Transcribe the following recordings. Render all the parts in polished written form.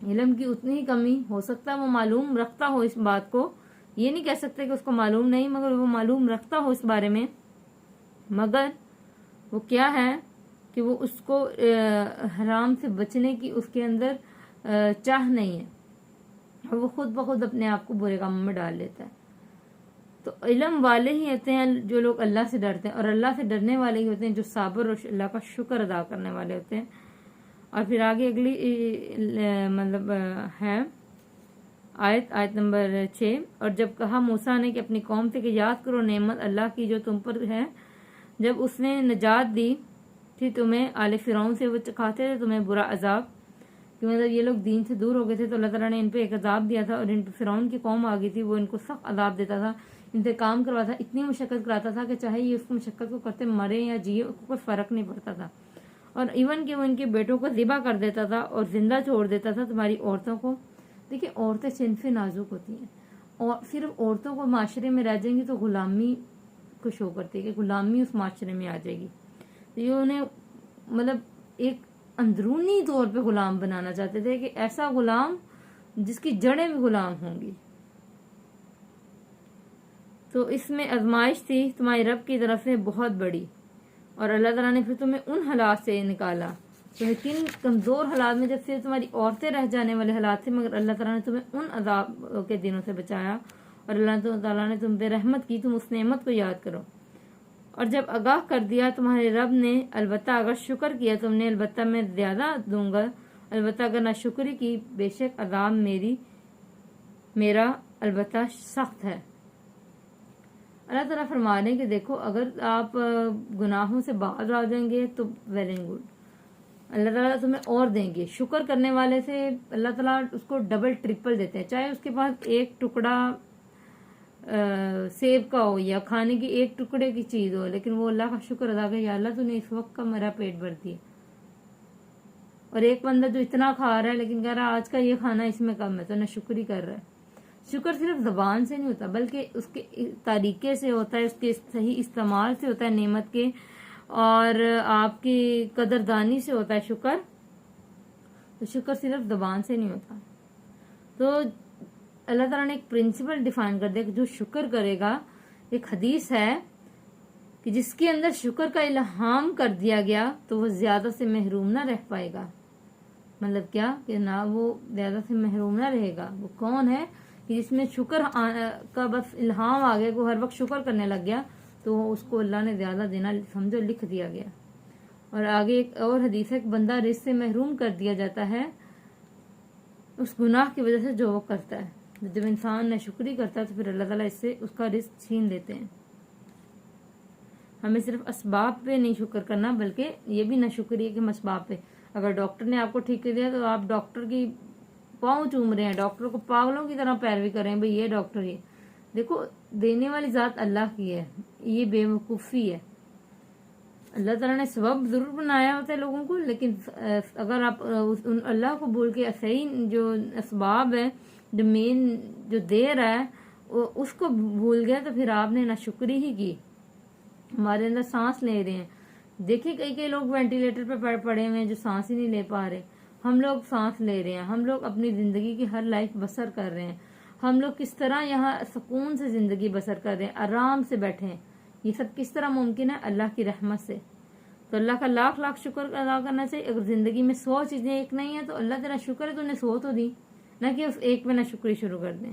علم کی اتنی ہی کمی، ہو سکتا ہے وہ معلوم رکھتا ہو اس بات کو، یہ نہیں کہہ سکتے کہ اس کو معلوم نہیں، مگر وہ معلوم رکھتا ہو اس بارے میں، مگر وہ کیا ہے کہ وہ اس کو حرام سے بچنے کی اس کے اندر چاہ نہیں ہے، اور وہ خود بخود اپنے آپ کو برے کاموں میں ڈال لیتا ہے۔ تو علم والے ہی ہوتے ہیں جو لوگ اللہ سے ڈرتے ہیں، اور اللہ سے ڈرنے والے ہی ہوتے ہیں جو صابر اور اللہ کا شکر ادا کرنے والے ہوتے ہیں۔ اور پھر آگے اگلی مطلب ہے آیت نمبر 6، اور جب کہا موسیٰ نے کہ اپنی قوم سے کہ یاد کرو نعمت اللہ کی جو تم پر ہے، جب اس نے نجات دی تھی تمہیں آل فرعون سے، وہ چکھاتے تھے تمہیں برا عذاب، کہ مطلب یہ لوگ دین سے دور ہو گئے تھے تو اللہ تعالیٰ نے ان پہ ایک عذاب دیا تھا، اور ان پہ فرعون کی قوم آ گئی تھی، وہ ان کو سخت عذاب دیتا تھا، انتقام کرواتا تھا، اتنی مشقت کراتا تھا کہ چاہے یہ اس کو مشقت کو کرتے مرے یا جیے اس کو کوئی فرق نہیں پڑتا تھا، اور ایون کہ وہ ان کے بیٹوں کو ذبح کر دیتا تھا اور زندہ چھوڑ دیتا تھا تمہاری عورتوں کو۔ دیکھیں عورتیں صنف نازک ہوتی ہیں، اور صرف عورتوں کو معاشرے میں رہ جائیں گی تو غلامی کو شو کرتی ہے کہ غلامی اس معاشرے میں آ جائے گی، تو یہ انہیں مطلب ایک اندرونی طور پہ غلام بنانا چاہتے تھے کہ ایسا غلام جس کی جڑیں بھی غلام ہوں گی۔ تو اس میں آزمائش تھی تمہاری رب کی طرف سے بہت بڑی، اور اللہ تعالیٰ نے پھر تمہیں ان حالات سے نکالا، تمہیں کن کمزور حالات میں، جب سے تمہاری عورتیں رہ جانے والے حالات تھے، مگر اللہ تعالیٰ نے تمہیں ان عذاب کے دنوں سے بچایا، اور اللہ تعالیٰ نے تم پہ رحمت کی، تم اس نعمت کو یاد کرو۔ اور جب آگاہ کر دیا تمہارے رب نے، البتہ اگر شکر کیا تم نے، البتہ میں زیادہ دوں گا، البتہ اگر نہ شکری کی، بے شک عذاب میرا البتہ سخت ہے۔ اللہ تعالیٰ فرما رہے ہیں کہ دیکھو اگر آپ گناہوں سے باز آ جائیں گے تو ویل اینڈ گڈ، اللہ تعالیٰ تمہیں اور دیں گے۔ شکر کرنے والے سے اللہ تعالیٰ اس کو ڈبل ٹرپل دیتے ہیں، چاہے اس کے پاس ایک ٹکڑا سیب کا ہو یا کھانے کی ایک ٹکڑے کی چیز ہو، لیکن وہ اللہ کا شکر ادا کرے، یا اللہ تو نے اس وقت کا میرا پیٹ بھر دیا۔ اور ایک بندہ جو اتنا کھا رہا ہے لیکن کہہ رہا آج کا یہ کھانا اس میں کم ہے، تو نہ شکری کر رہا ہے۔ شکر صرف زبان سے نہیں ہوتا بلکہ اس کے طریقے سے ہوتا ہے، اس کے صحیح استعمال سے ہوتا ہے نعمت کے، اور آپ کی قدردانی سے ہوتا ہے شکر۔ تو شکر صرف زبان سے نہیں ہوتا۔ تو اللہ تعالیٰ نے ایک پرنسپل ڈیفائن کر دیا کہ جو شکر کرے گا، ایک حدیث ہے کہ جس کے اندر شکر کا الہام کر دیا گیا تو وہ زیادہ سے محروم نہ رہ پائے گا۔ مطلب کیا کہ نہ وہ زیادہ سے محروم نہ رہے گا۔ وہ کون ہے کہ جس میں شکر کا بس الہام آ گیا، وہ ہر وقت شکر کرنے لگ گیا، تو اس کو اللہ نے زیادہ دینا سمجھو لکھ دیا گیا۔ اور آگے ایک اور حدیث ہے کہ بندہ رزق سے محروم کر دیا جاتا ہے اس گناہ کی وجہ سے جو وہ کرتا ہے۔ جب انسان ناشکری کرتا ہے تو پھر اللہ تعالیٰ اس سے اس کا رزق چھین لیتے ہیں۔ ہمیں صرف اسباب پہ نہیں شکر کرنا بلکہ یہ بھی ناشکری ہے کہ ہم اسباب پہ، اگر ڈاکٹر نے آپ کو ٹھیک کر دیا تو آپ ڈاکٹر کی پاؤں چوم رہے ہیں، ڈاکٹر کو پاگلوں کی طرح پیروی کر رہے ہیں، بھئی یہ ڈاکٹر ہی دیکھو، دینے والی ذات اللہ کی ہے، یہ بے وقوفی ہے۔ اللہ تعالیٰ نے سبب ضرور بنایا ہوتا ہے لوگوں کو، لیکن اگر آپ اللہ کو بھول کے صحیح جو اسباب ہے، جو مین جو دے رہا ہے اس کو بھول گیا تو پھر آپ نے ناشکری ہی کی۔ ہمارے اندر سانس لے رہے ہیں، دیکھیں کئی لوگ وینٹیلیٹر پہ پڑے ہوئے ہیں جو سانس ہی نہیں لے پا رہے، ہم لوگ سانس لے رہے ہیں، ہم لوگ اپنی زندگی کی ہر لائف بسر کر رہے ہیں، ہم لوگ کس طرح یہاں سکون سے زندگی بسر کر رہے ہیں، آرام سے بیٹھے ہیں، یہ سب کس طرح ممکن ہے؟ اللہ کی رحمت سے۔ تو اللہ کا لاکھ لاکھ شکر ادا کرنا چاہیے۔ اگر زندگی میں 100 چیزیں ایک نہیں ہیں تو اللہ تیرا شکر ہے تو نے 100 تو دی، نہ کہ اس ایک پہ نہ شکری شروع کر دیں۔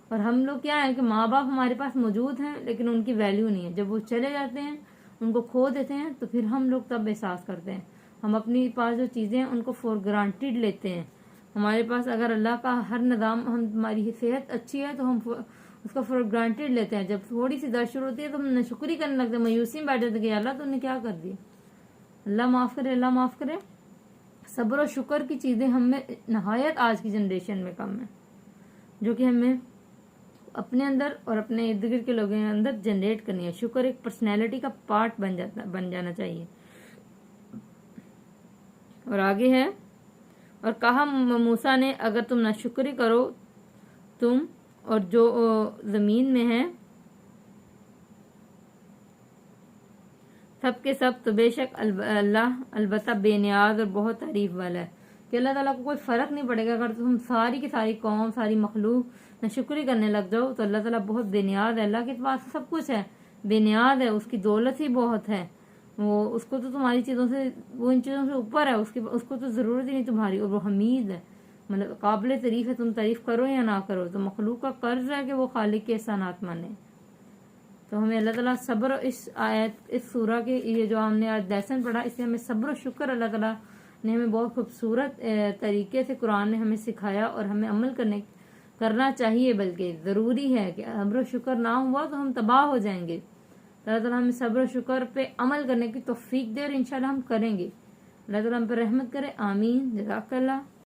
اور ہم لوگ کیا ہے کہ ماں باپ ہمارے پاس موجود ہیں لیکن ان کی ویلیو نہیں ہے، جب وہ چلے جاتے ہیں ان کو کھو دیتے ہیں تو پھر ہم لوگ تب احساس کرتے ہیں۔ ہم اپنی پاس جو چیزیں ہیں ان کو فور گرانٹیڈ لیتے ہیں، ہمارے پاس اگر اللہ کا ہر نظام، ہماری صحت اچھی ہے تو ہم اس کو فور گرانٹیڈ لیتے ہیں، جب تھوڑی سی درد شروع ہوتی ہے تو ہم ناشکری کرنے لگتے ہیں، مایوسی میں بیٹھ جاتے ہیں کہ اللہ تو نے کیا کر دیا، اللہ معاف کرے، اللہ معاف کرے۔ صبر و شکر کی چیزیں ہم میں نہایت آج کی جنریشن میں کم ہیں، جو کہ ہمیں اپنے اندر اور اپنے ارد گرد کے لوگوں کے اندر جنریٹ کرنی ہے۔ شکر ایک پرسنالٹی کا پارٹ بن جانا چاہیے۔ اور آگے ہے، اور کہا موسیٰ نے اگر تم ناشکری کرو تم اور جو زمین میں ہے سب کے سب، تو بے شک اللہ البتہ بے نیاز اور بہت تعریف والا ہے۔ کہ اللہ تعالیٰ کو کوئی فرق نہیں پڑے گا اگر تم ساری کی ساری قوم، ساری مخلوق ناشکری کرنے لگ جاؤ تو اللہ تعالیٰ بہت بے نیاز ہے، اللہ کے پاس سب کچھ ہے، بے نیاز ہے، اس کی دولت ہی بہت ہے، وہ اس کو تو تمہاری چیزوں سے، وہ ان چیزوں سے اوپر ہے، اس کو تو ضرورت ہی نہیں تمہاری، اور وہ حمید ہے، مطلب قابل تعریف ہے، تم تعریف کرو یا نہ کرو، تو مخلوق کا قرض ہے کہ وہ خالق کے احسانات مانے۔ تو ہمیں اللہ تعالیٰ صبر، اس آیت، اس سورہ کے یہ جو ہم نے آج لیسن پڑھا، اس سے ہمیں صبر و شکر اللہ تعالیٰ نے ہمیں بہت خوبصورت طریقے سے قرآن نے ہمیں سکھایا، اور ہمیں عمل کرنا چاہیے، بلکہ ضروری ہے کہ صبر و شکر نہ ہوا تو ہم تباہ ہو جائیں گے۔ اللہ تعالیٰ ہمیں صبر و شکر پہ عمل کرنے کی توفیق دے، اور انشاءاللہ ہم کریں گے۔ اللہ تعالیٰ ہم پر رحمت کرے، آمین۔ جزاک اللہ۔